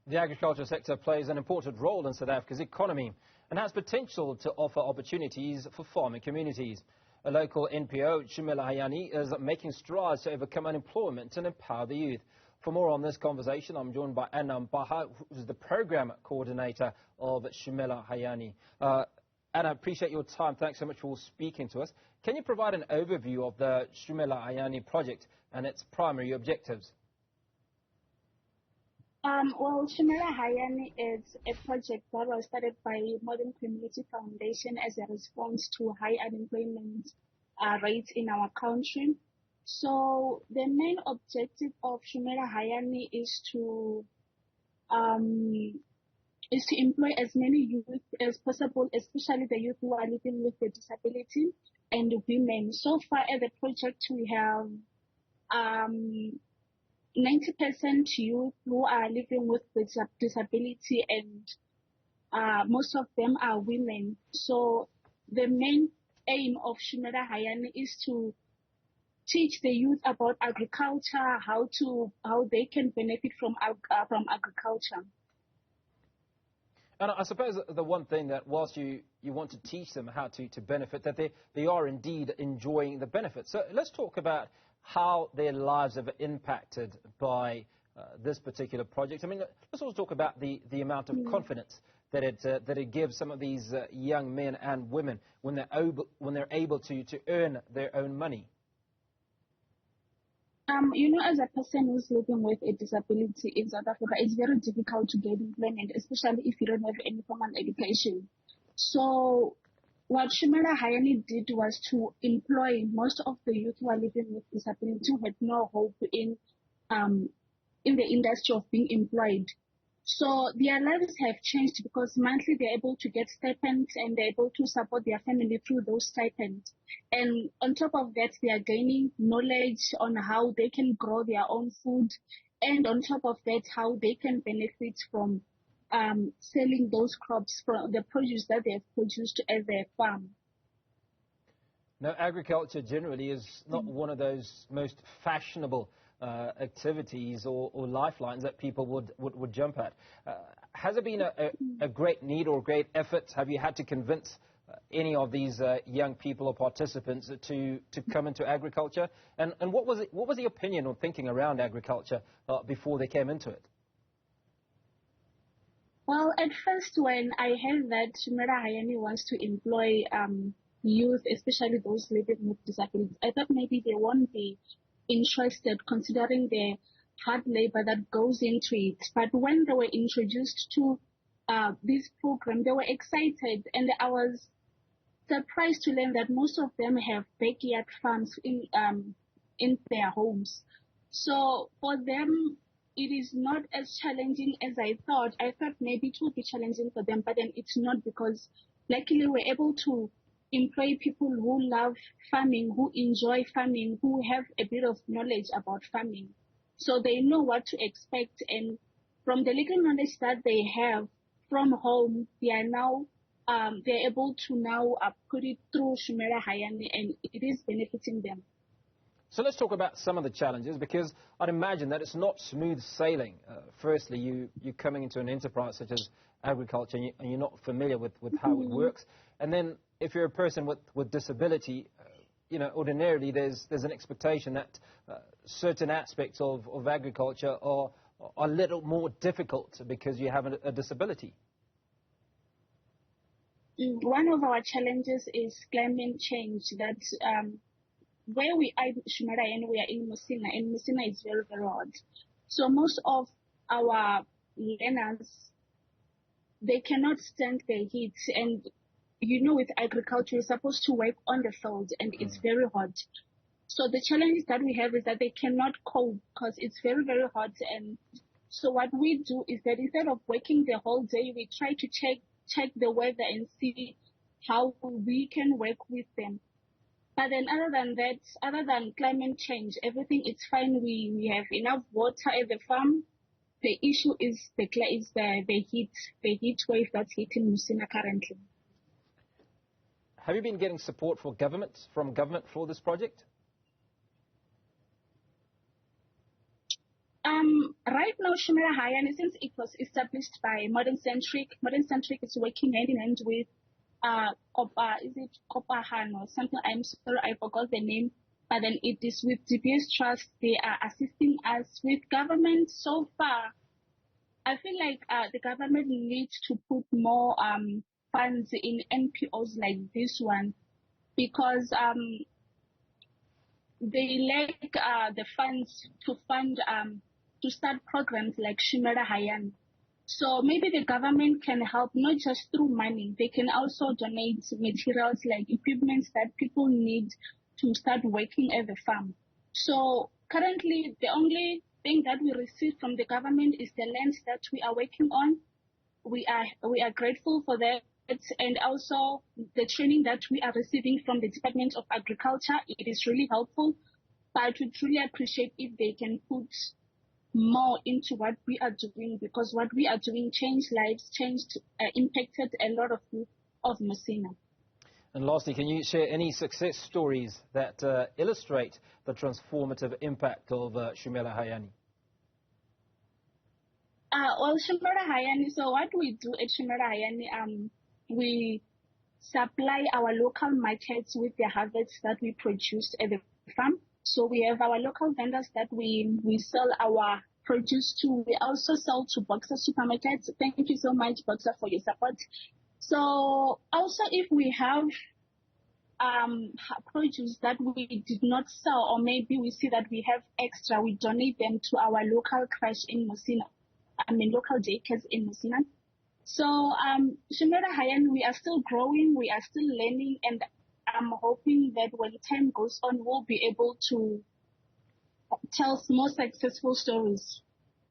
The agriculture sector plays an important role in South Africa's economy and has potential to offer opportunities for farming communities. A local NPO, Shumela Hayani, is making strides to overcome unemployment and empower the youth. For more on this conversation, I'm joined by Annah Maphaha, who is the program coordinator of Shumela Hayani. Anna, I appreciate your time. Thanks so much for speaking to us. Can you provide an overview of the Shumela Hayani project and its primary objectives? Well, Shumela Hayani is a project that was started by Modern Community Foundation as a response to high unemployment rates in our country. So the main objective of Shumela Hayani is to employ as many youth as possible, especially the youth who are living with a disability and women. So far at the project, we have 90% youth who are living with disability, and most of them are women. So the main aim of Shumela Hayani is to teach the youth about agriculture, how they can benefit from agriculture. And I suppose the one thing that whilst you want to teach them how to benefit, that they are indeed enjoying the benefits. So let's talk about how their lives have impacted by this particular project. I mean, let's also talk about the amount of confidence that it gives some of these young men and women when they're able to earn their own money. As a person who's living with a disability in South Africa, it's very difficult to get employment, especially if you don't have any formal education. So what Shumela Hayani did was to employ most of the youth who are living with disability who had no hope in the industry of being employed. So their lives have changed because monthly they're able to get stipends and they're able to support their family through those stipends. And on top of that, they are gaining knowledge on how they can grow their own food, and on top of that, how they can benefit from selling those crops, from the produce that they have produced at their farm. Now, agriculture generally is not one of those most fashionable activities or lifelines that people would jump at. Has it been a great need or a great effort? Have you had to convince any of these young people or participants to come into agriculture? And what was the opinion or thinking around agriculture before they came into it? Well, at first, when I heard that Shumela Hayani wants to employ youth, especially those living with disabilities, I thought maybe they won't be interested considering the hard labor that goes into it. But when they were introduced to this program, they were excited, and I was surprised to learn that most of them have backyard farms in their homes. So for them, it is not as challenging as I thought. I thought maybe it would be challenging for them, but then it's not, because luckily we're able to employ people who love farming, who enjoy farming, who have a bit of knowledge about farming. So they know what to expect, and from the little knowledge that they have from home, they are now they're able to now put it through Shumela Hayani, and it is benefiting them. So let's talk about some of the challenges, because I'd imagine that it's not smooth sailing. Firstly, you're coming into an enterprise such as agriculture, and you're not familiar with how it works. And then if you're a person with disability, ordinarily there's an expectation that certain aspects of agriculture are a little more difficult because you have a disability. One of our challenges is climate change. That where we are in Shumela and we are in Musina, and Musina is very, very hot. So most of our learners, they cannot stand the heat. And with agriculture, you're supposed to work on the field, and it's very hot. So the challenge that we have is that they cannot cope because it's very, very hot. And so what we do is that instead of working the whole day, we try to check the weather and see how we can work with them. But then other than that, other than climate change, everything is fine. We have enough water at the farm. The issue is the heat wave that's hitting Musina currently. Have you been getting support from government for this project? Right now, Shumela Hayani, since it was established by Modern Centric is working hand in hand with is it Kopahan or something? I'm sorry, I forgot the name. But then it is with GPS Trust. They are assisting us with government so far. I feel like the government needs to put more funds in NPOs like this one, because they lack the funds to fund to start programs like Shumela Hayani. So maybe the government can help, not just through money. They can also donate materials like equipment that people need to start working at the farm. So currently, the only thing that we receive from the government is the land that we are working on. We are grateful for that. And also the training that we are receiving from the Department of Agriculture, it is really helpful. But we truly appreciate if they can put more into what we are doing, because what we are doing changed lives, impacted a lot of youth of Messina. And lastly, can you share any success stories that illustrate the transformative impact of Shumela Hayani? Well, Shumela Hayani, so what we do at Shumela Hayani, we supply our local markets with the harvests that we produce at the farm. So we have our local vendors that we sell our produce to. We also sell to Boxer supermarkets. Thank you so much, Boxer, for your support. So also, if we have produce that we did not sell, or maybe we see that we have extra, we donate them to our local crash in Messina. Local daycares in Messina. So Shumela Hayani, we are still growing, we are still learning, and I'm hoping that when time goes on, we'll be able to tell more successful stories.